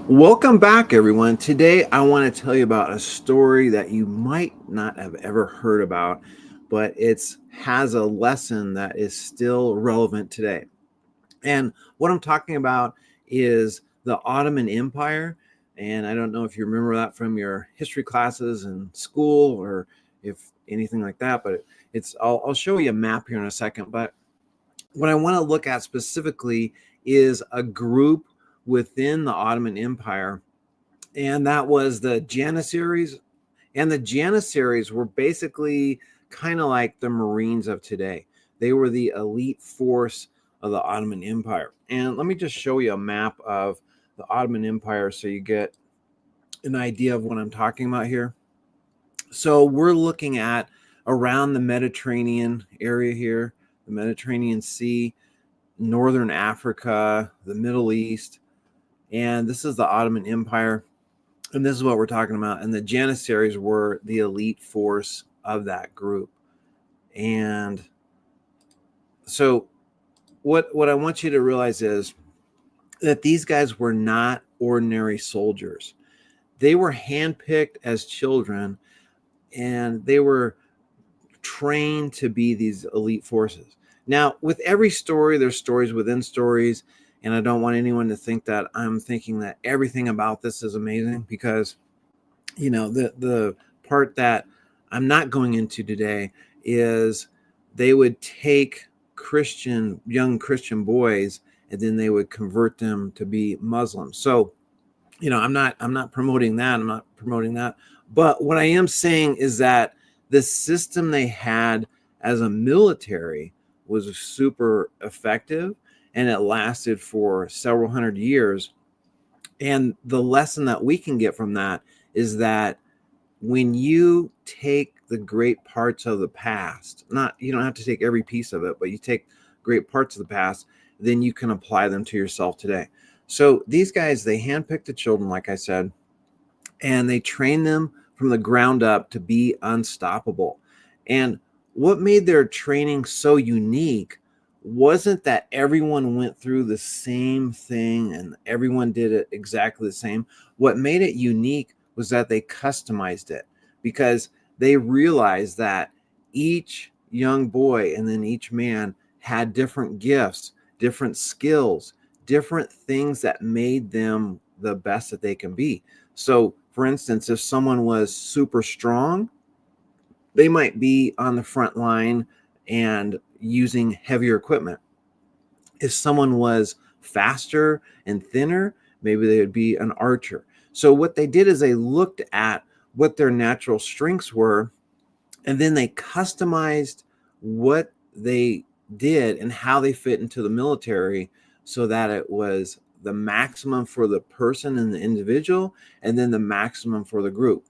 Welcome back, everyone. Today, I want to tell you about a story that you might not have ever heard about, but it's has a lesson that is still relevant today. And what I'm talking about is the Ottoman Empire. And I don't know if you remember that from your history classes in school or if anything like that, but I'll show you a map here in a second. But what I want to look at specifically is a group within the Ottoman Empire, and that was the Janissaries. And the Janissaries were basically kind of like the Marines of today. They were the elite force of the Ottoman Empire. And let me just show you a map of the Ottoman Empire so you get an idea of what I'm talking about here. So we're looking at around the Mediterranean area here, the Mediterranean Sea, Northern Africa, the Middle East, and this is the Ottoman Empire. And this is what we're talking about. And the Janissaries were the elite force of that group. And so what I want you to realize is that these guys were not ordinary soldiers. They were handpicked as children, and they were trained to be these elite forces. Now, with every story, there's stories within stories, and I don't want anyone to think that I'm thinking that everything about this is amazing, because the part that I'm not going into today is they would take young Christian boys, and then they would convert them to be Muslims. So, I'm not promoting that. I'm not promoting that. But what I am saying is that the system they had as a military was super effective, and it lasted for several hundred years. And the lesson that we can get from that is that when you take the great parts of the past, not you don't have to take every piece of it, but you take great parts of the past, then you can apply them to yourself today. So these guys, they handpicked the children, like I said, and they trained them from the ground up to be unstoppable. And what made their training so unique wasn't that everyone went through the same thing and everyone did it exactly the same. What made it unique was that they customized it, because they realized that each young boy and then each man had different gifts, different skills, different things that made them the best that they can be. So, for instance, if someone was super strong, they might be on the front line and using heavier equipment. If someone was faster and thinner, maybe they would be an archer. So what they did is they looked at what their natural strengths were, and then they customized what they did and how they fit into the military so that it was the maximum for the person and the individual, and then the maximum for the group.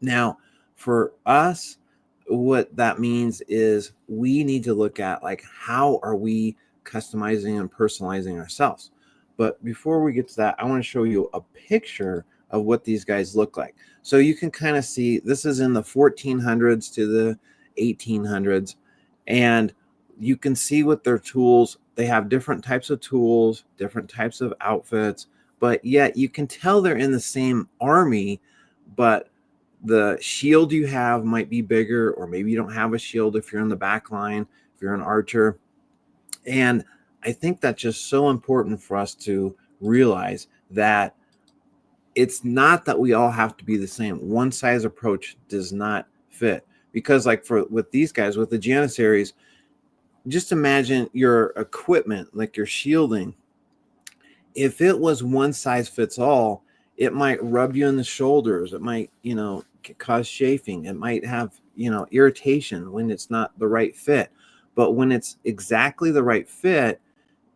Now, for us, what that means is we need to look at, like, how are we customizing and personalizing ourselves. But before we get to that, I want to show you a picture of what these guys look like. So you can kind of see this is in the 1400s to the 1800s, and you can see with their tools, they have different types of tools, different types of outfits, but yet you can tell they're in the same army, but the shield you have might be bigger, or maybe you don't have a shield if you're in the back line, if you're an archer. And I think that's just so important for us to realize that it's not that we all have to be the same. One size approach does not fit, because like with these guys, with the Janissaries, just imagine your equipment, like your shielding. If it was one size fits all, it might rub you in the shoulders. It might, cause chafing. It might have, irritation when it's not the right fit. But when it's exactly the right fit,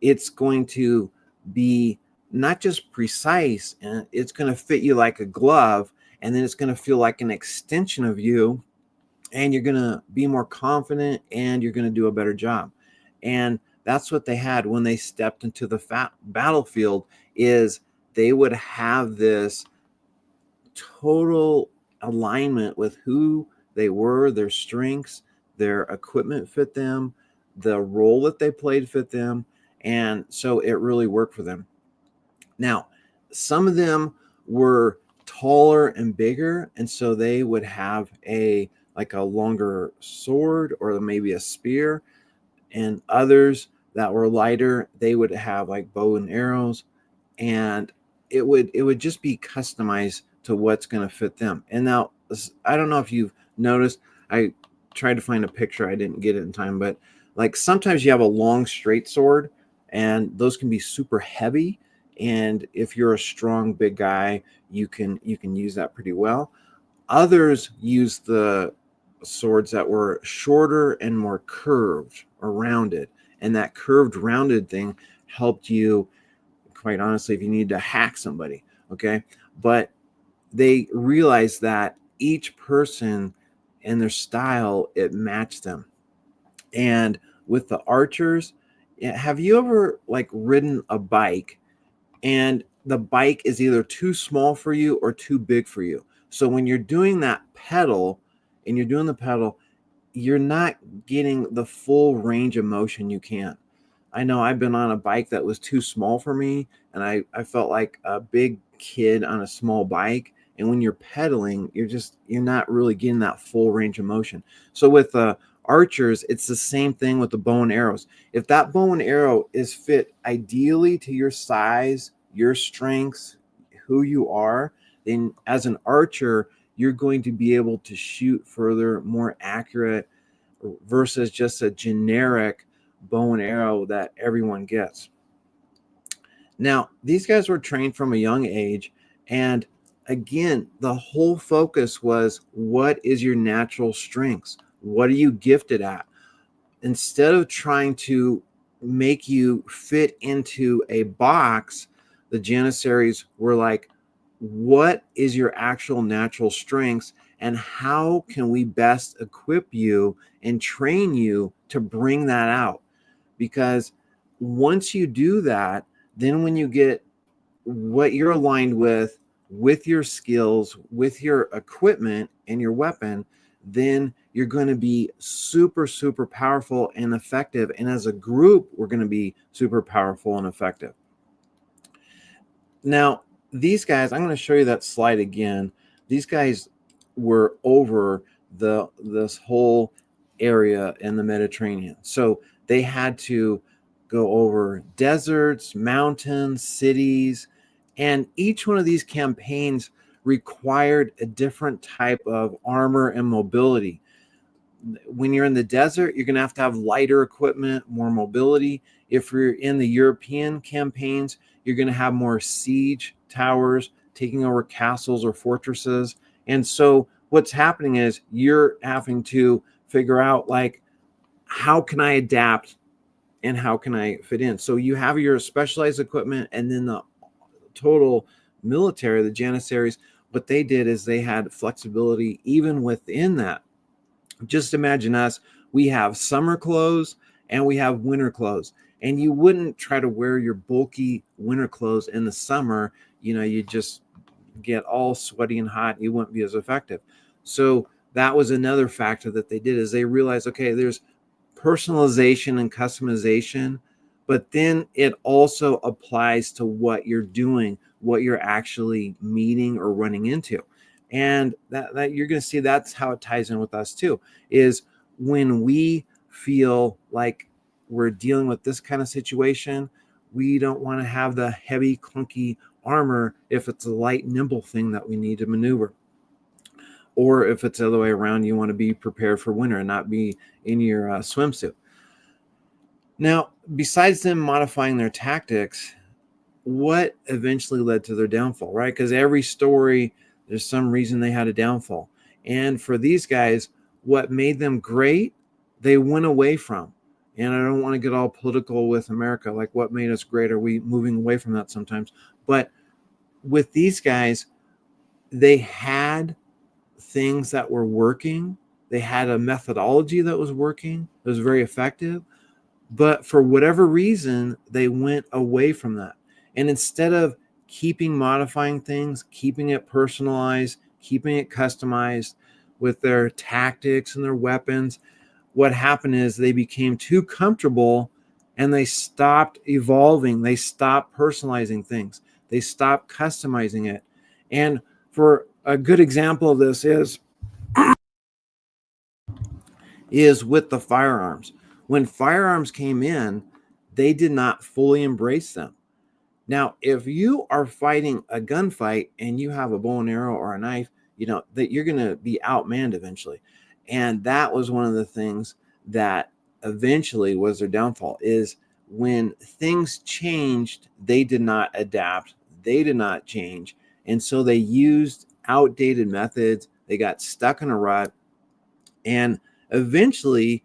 it's going to be not just precise, and it's going to fit you like a glove, and then it's going to feel like an extension of you, and you're going to be more confident, and you're going to do a better job. And that's what they had when they stepped into the battlefield, is they would have this total alignment with who they were, their strengths, their equipment fit them, the role that they played fit them, and so it really worked for them. Now, Some of them were taller and bigger, and so they would have a longer sword or maybe a spear. And others that were lighter, they would have like bow and arrows, and it would just be customized to what's going to fit them. And now, I don't know if you've noticed, I tried to find a picture, I didn't get it in time, but like sometimes you have a long straight sword, and those can be super heavy, and if you're a strong big guy, you can use that pretty well. Others use the swords that were shorter and more curved or rounded, and that curved rounded thing helped you, quite honestly, if you need to hack somebody. Okay, but they realized that each person and their style, it matched them. And with the archers, have you ever like ridden a bike and the bike is either too small for you or too big for you? So when you're doing that pedal and you're doing the pedal, you're not getting the full range of motion you can. I know I've been on a bike that was too small for me, and I felt like a big kid on a small bike. And when you're pedaling, you're not really getting that full range of motion. So with archers, it's the same thing with the bow and arrows. If that bow and arrow is fit ideally to your size, your strengths, who you are, then as an archer, you're going to be able to shoot further, more accurate, versus just a generic bow and arrow that everyone gets. Now, these guys were trained from a young age, and again, the whole focus was, what is your natural strengths? What are you gifted at? Instead of trying to make you fit into a box, the Janissaries were like, what is your actual natural strengths, and how can we best equip you and train you to bring that out? Because once you do that, then when you get what you're aligned with your skills, with your equipment and your weapon, then you're going to be super, super powerful and effective. And as a group, we're going to be super powerful and effective. Now, these guys, I'm going to show you that slide again. These guys were over this whole area in the Mediterranean. So they had to go over deserts, mountains, cities, and each one of these campaigns required a different type of armor and mobility. When you're in the desert, you're going to have lighter equipment, more mobility. If you're in the European campaigns, you're going to have more siege towers, taking over castles or fortresses. And so what's happening is you're having to figure out, like, how can I adapt and how can I fit in? So you have your specialized equipment, and then the total military, the Janissaries, what they did is they had flexibility even within that. Just imagine us, we have summer clothes and we have winter clothes. And you wouldn't try to wear your bulky winter clothes in the summer. You just get all sweaty and hot. You wouldn't be as effective. So that was another factor that they did, is they realized, okay, there's personalization and customization, but then it also applies to what you're doing, what you're actually meeting or running into. And that you're going to see, that's how it ties in with us too, is when we feel like we're dealing with this kind of situation, we don't want to have the heavy, clunky armor if it's a light, nimble thing that we need to maneuver. Or if it's the other way around, you want to be prepared for winter and not be in your swimsuit. Now, besides them modifying their tactics, what eventually led to their downfall, right? Because every story, there's some reason they had a downfall. And for these guys, what made them great, they went away from. And I don't want to get all political with America, like what made us great. Are we moving away from that sometimes? But with these guys, they had things that were working. They had a methodology that was working, that was very effective. But for whatever reason, they went away from that. And instead of keeping modifying things, keeping it personalized, keeping it customized with their tactics and their weapons, what happened is they became too comfortable and they stopped evolving. They stopped personalizing things. They stopped customizing it. And for a good example of this is with the firearms. When firearms came in, they did not fully embrace them. Now, if you are fighting a gunfight and you have a bow and arrow or a knife, that you're going to be outmanned eventually. And that was one of the things that eventually was their downfall, is when things changed, they did not adapt, they did not change. And so they used outdated methods. They got stuck in a rut. And eventually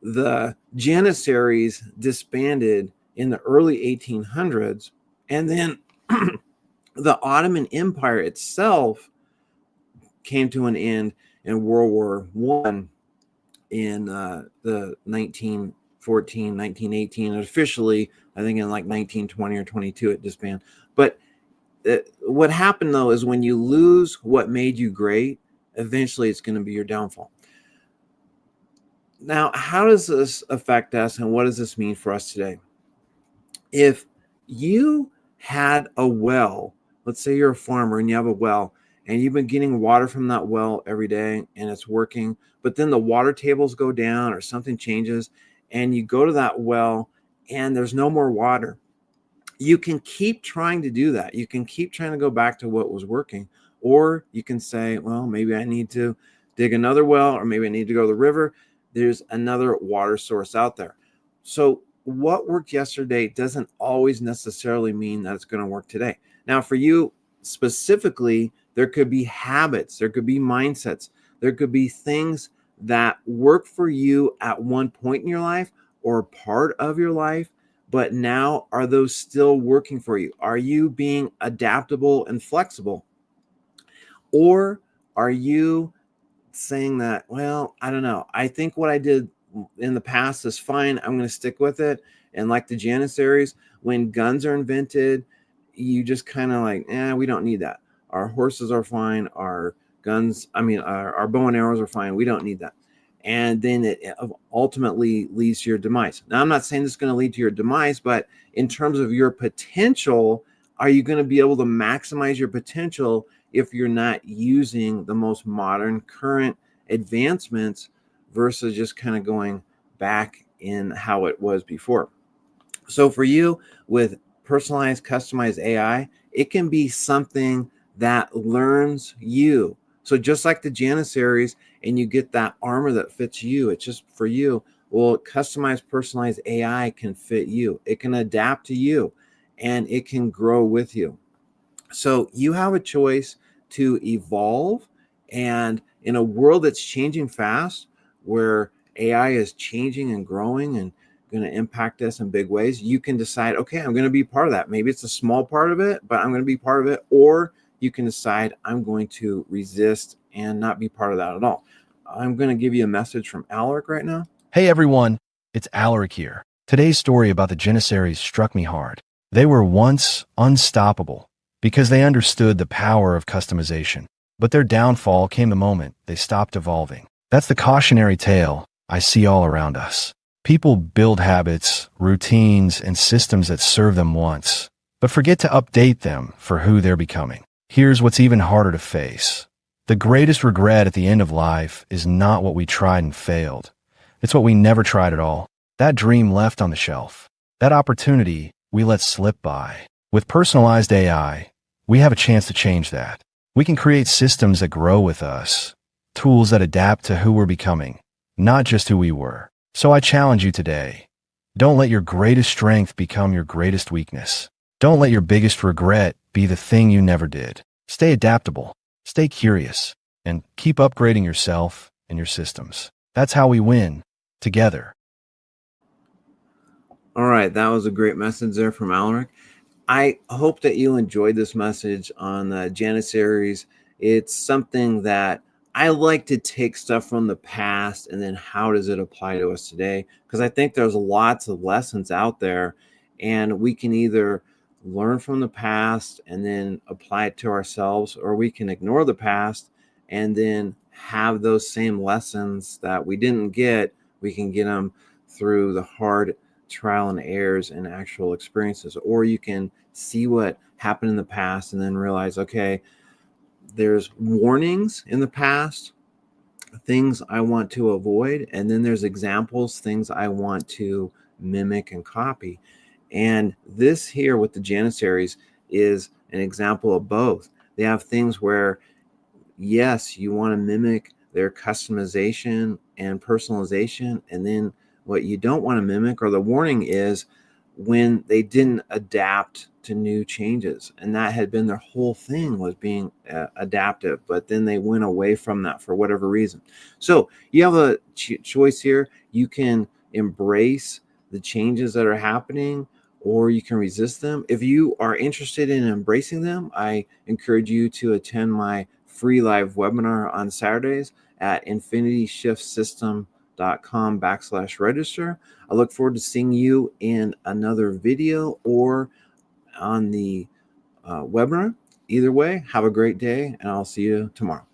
the Janissaries disbanded in the early 1800s. And then the Ottoman Empire itself came to an end in World War I in the 1914, 1918, and officially, I think in like 1920 or 22, it disbanded. But what happened, though, is when you lose what made you great, eventually it's going to be your downfall. Now, how does this affect us, and what does this mean for us today? If you had a well, let's say you're a farmer and you have a well, and you've been getting water from that well every day and it's working, but then the water tables go down or something changes, and you go to that well and there's no more water. You can keep trying to do that. You can keep trying to go back to what was working, or you can say, well, maybe I need to dig another well, or maybe I need to go to the river. There's another water source out there. So what worked yesterday doesn't always necessarily mean that it's going to work today. Now, for you specifically, there could be habits, there could be mindsets, there could be things that work for you at one point in your life or part of your life, but now are those still working for you? Are you being adaptable and flexible? Or are you saying that, well, I don't know, I think what I did in the past is fine, I'm going to stick with it? And like the Janissaries, when guns are invented, you just kind of like, we don't need that. Our horses are fine. Our guns, our bow and arrows are fine. We don't need that. And then it ultimately leads to your demise. Now, I'm not saying this is going to lead to your demise, but in terms of your potential, are you going to be able to maximize your potential if you're not using the most modern current advancements versus just kind of going back in how it was before? So for you, with personalized, customized AI, it can be something that learns you. So just like the Janissaries, and you get that armor that fits you, it's just for you. Well, customized, personalized AI can fit you. It can adapt to you, and it can grow with you. So you have a choice to evolve. And in a world that's changing fast, where AI is changing and growing and going to impact us in big ways, you can decide, okay, I'm going to be part of that. Maybe it's a small part of it, but I'm going to be part of it. Or you can decide, I'm going to resist and not be part of that at all. I'm going to give you a message from Alaric right now. Hey everyone, it's Alaric here. Today's story about the Janissaries struck me hard. They were once unstoppable because they understood the power of customization. But their downfall came the moment they stopped evolving. That's the cautionary tale I see all around us. People build habits, routines, and systems that serve them once, but forget to update them for who they're becoming. Here's what's even harder to face. The greatest regret at the end of life is not what we tried and failed. It's what we never tried at all. That dream left on the shelf. That opportunity we let slip by. With personalized AI, we have a chance to change that. We can create systems that grow with us, tools that adapt to who we're becoming, not just who we were. So I challenge you today. Don't let your greatest strength become your greatest weakness. Don't let your biggest regret be the thing you never did. Stay adaptable, stay curious, and keep upgrading yourself and your systems. That's how we win, together. All right, that was a great message there from Alaric. I hope that you enjoyed this message on the Janissaries. It's something that I like to take stuff from the past and then how does it apply to us today? Because I think there's lots of lessons out there, and we can either learn from the past and then apply it to ourselves, or we can ignore the past and then have those same lessons that we didn't get. We can get them through the hard trial and errors and actual experiences. Or you can see what happened in the past and then realize, okay, there's warnings in the past, things I want to avoid, and then there's examples, things I want to mimic and copy. And this here with the Janissaries is an example of both. They have things where, yes, you want to mimic their customization and personalization, and then what you don't want to mimic, or the warning is when they didn't adapt to new changes, and that had been their whole thing, was being adaptive, but then they went away from that for whatever reason. So you have a choice here. You can embrace the changes that are happening, or you can resist them. If you are interested in embracing them, I encourage you to attend my free live webinar on Saturdays at infinityshiftssystem.com/register. I look forward to seeing you in another video or on the webinar. Either way, have a great day, and I'll see you tomorrow.